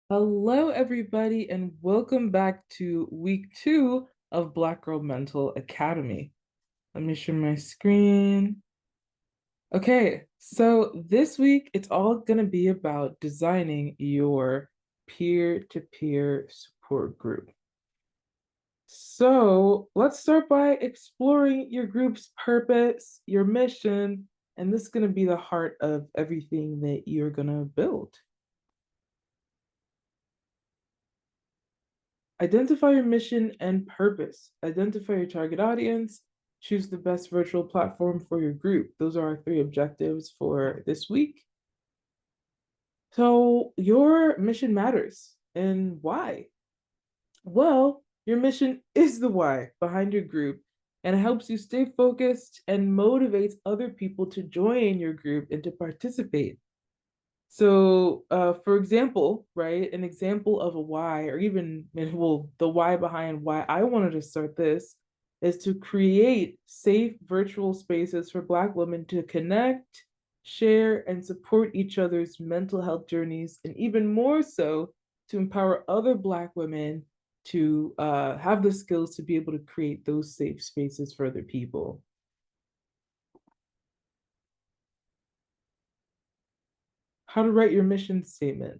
Hello, everybody, and welcome back to week 2 of Black Girl Mental Academy. Let me share my screen. Okay, so this week it's all going to be about designing your peer-to-peer support group. So let's start by exploring your group's purpose, your mission, and this is going to be the heart of everything that you're going to build. Identify your mission and purpose. Identify your target audience. Choose the best virtual platform for your group. Those are our 3 objectives for this week. So, your mission matters. And why? Well, your mission is the why behind your group, and it helps you stay focused and motivates other people to join your group and to participate. So, for example, right, an example of a why, or even, well, the why behind why I wanted to start this is to create safe virtual spaces for Black women to connect, share, and support each other's mental health journeys, and even more so, to empower other Black women to have the skills to be able to create those safe spaces for other people. How to write your mission statement.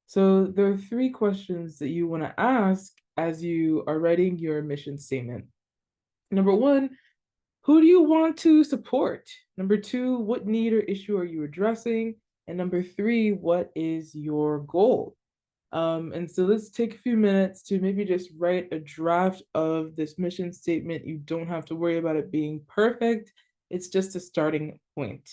So there are 3 questions that you want to ask as you are writing your mission statement. Number 1, who do you want to support? Number 2, what need or issue are you addressing? And number 3, what is your goal? And so let's take a few minutes to maybe just write a draft of this mission statement. You don't have to worry about it being perfect. It's just a starting point.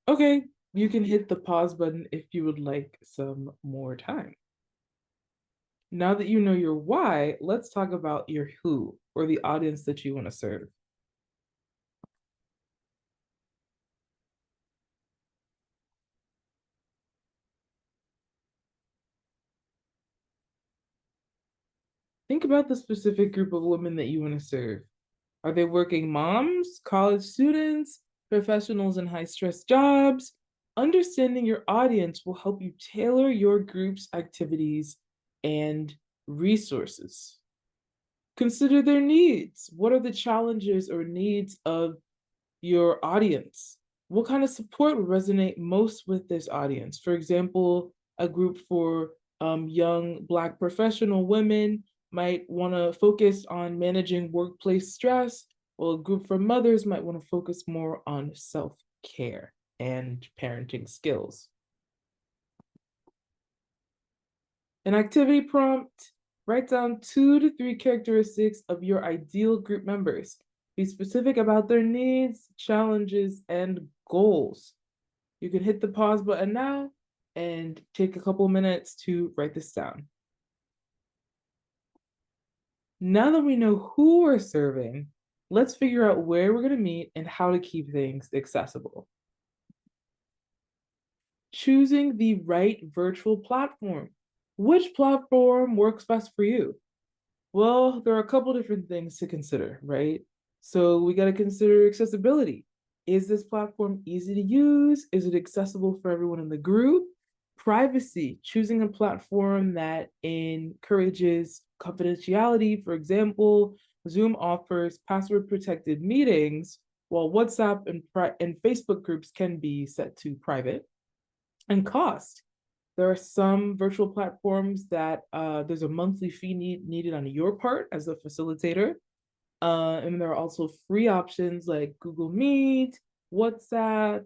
Okay, you can hit the pause button if you would like some more time. Now that you know your why, let's talk about your who, or the audience that you want to serve. Think about the specific group of women that you want to serve. Are they working moms, college students, professionals in high stress jobs? Understanding your audience will help you tailor your group's activities and resources. Consider their needs. What are the challenges or needs of your audience? What kind of support would resonate most with this audience? For example, a group for young Black professional women might want to focus on managing workplace stress, while a group for mothers might want to focus more on self care and parenting skills. An activity prompt, write down 2 to 3 characteristics of your ideal group members. Be specific about their needs, challenges, and goals. You can hit the pause button now and take a couple minutes to write this down. Now that we know who we're serving, let's figure out where we're going to meet and how to keep things accessible. Choosing the right virtual platform. Which platform works best for you? Well, there are a couple different things to consider, right? So we got to consider accessibility. Is this platform easy to use? Is it accessible for everyone in the group? Privacy, choosing a platform that encourages confidentiality. For example, Zoom offers password protected meetings, while WhatsApp and Facebook groups can be set to private. And cost, there are some virtual platforms that there's a monthly fee needed on your part as a facilitator. And there are also free options like Google Meet, WhatsApp,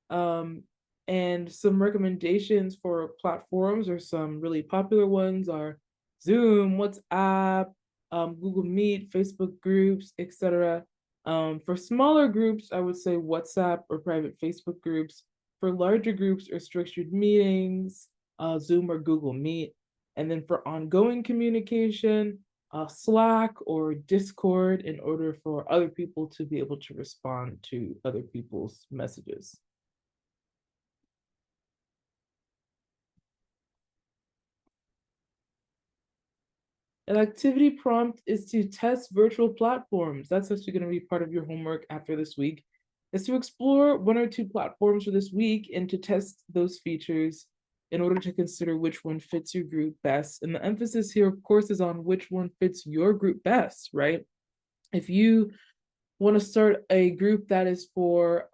um, and some recommendations for platforms, or some really popular ones are Zoom, WhatsApp, Google Meet, Facebook groups, etc. For smaller groups, I would say WhatsApp or private Facebook groups. For larger groups or structured meetings, Zoom or Google Meet. And then for ongoing communication, Slack or Discord, in order for other people to be able to respond to other people's messages. An activity prompt is to test virtual platforms. That's actually going to be part of your homework after this week, is to explore one or two platforms for this week and to test those features in order to consider which one fits your group best. And the emphasis here, of course, is on which one fits your group best, right? If you want to start a group that is for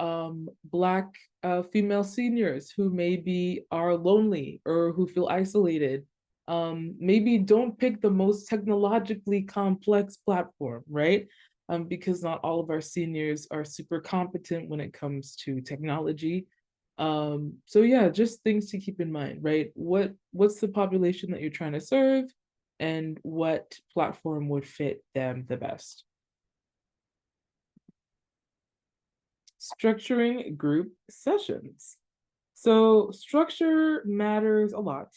Black female seniors who maybe are lonely or who feel isolated. Maybe don't pick the most technologically complex platform, right? Because not all of our seniors are super competent when it comes to technology. So yeah, just things to keep in mind, right? What's the population that you're trying to serve, and what platform would fit them the best? Structuring group sessions. So structure matters a lot.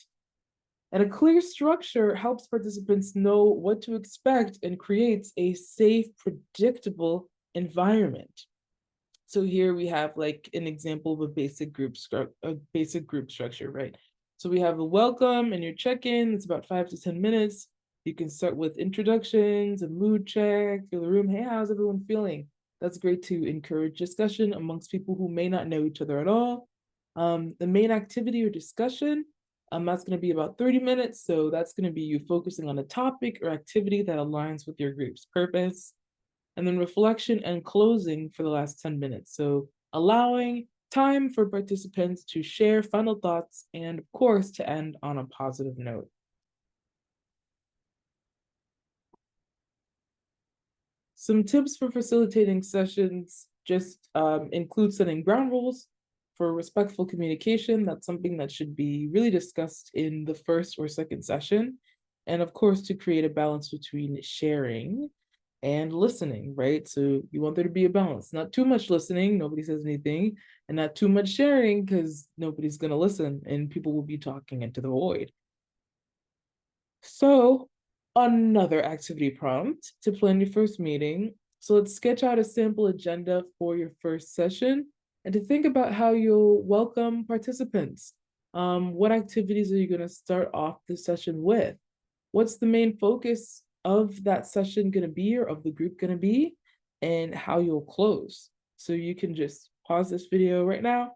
And a clear structure helps participants know what to expect and creates a safe, predictable environment. So here we have like an example of a basic group structure, right? So we have a welcome and your check-in. It's about 5 to 10 minutes. You can start with introductions, a mood check, feel the room. Hey, how's everyone feeling? That's great to encourage discussion amongst people who may not know each other at all. The main activity or discussion, that's going to be about 30 minutes. So that's going to be you focusing on a topic or activity that aligns with your group's purpose. And then reflection and closing for the last 10 minutes. So allowing time for participants to share final thoughts and, of course, to end on a positive note. Some tips for facilitating sessions just include setting ground rules for respectful communication. That's something that should be really discussed in the first or second session. And of course, to create a balance between sharing and listening, right? So you want there to be a balance, not too much listening, nobody says anything, and not too much sharing because nobody's going to listen and people will be talking into the void. So another activity prompt to plan your first meeting. So let's sketch out a sample agenda for your first session and to think about how you'll welcome participants. What activities are you going to start off the session with? What's the main focus of that session going to be, or of the group going to be, and how you'll close? So you can just pause this video right now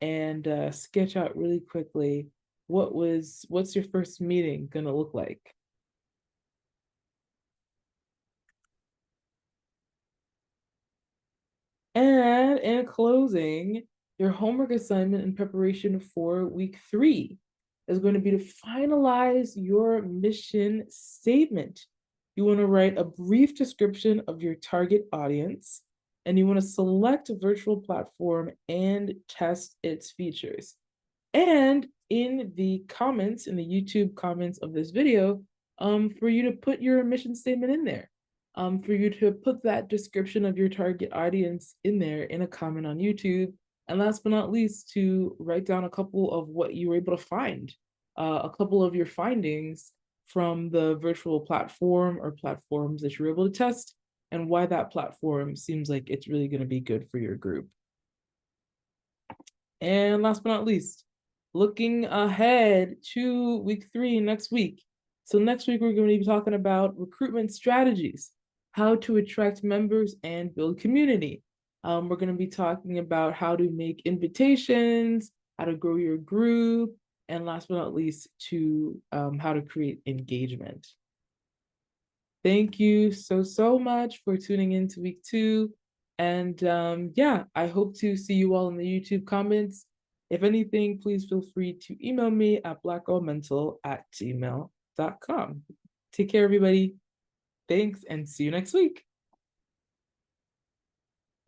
and sketch out really quickly what's your first meeting gonna look like? And in closing, your homework assignment in preparation for week 3 is going to be to finalize your mission statement. You want to write a brief description of your target audience, and you want to select a virtual platform and test its features. And in the comments, in the YouTube comments of this video, for you to put your mission statement in there, for you to put that description of your target audience in there in a comment on YouTube. And last but not least, to write down a couple of what you were able to find, a couple of your findings from the virtual platform or platforms that you were able to test, and why that platform seems like it's really going to be good for your group. And last but not least, looking ahead to week 3 next week. So next week, we're going to be talking about recruitment strategies, how to attract members and build community. We're going to be talking about how to make invitations, how to grow your group, and last but not least, to how to create engagement. Thank you so much for tuning in to week 2. And yeah, I hope to see you all in the YouTube comments. If anything, please feel free to email me at blackgirlmental@gmail.com. Take care, everybody. Thanks, and see you next week.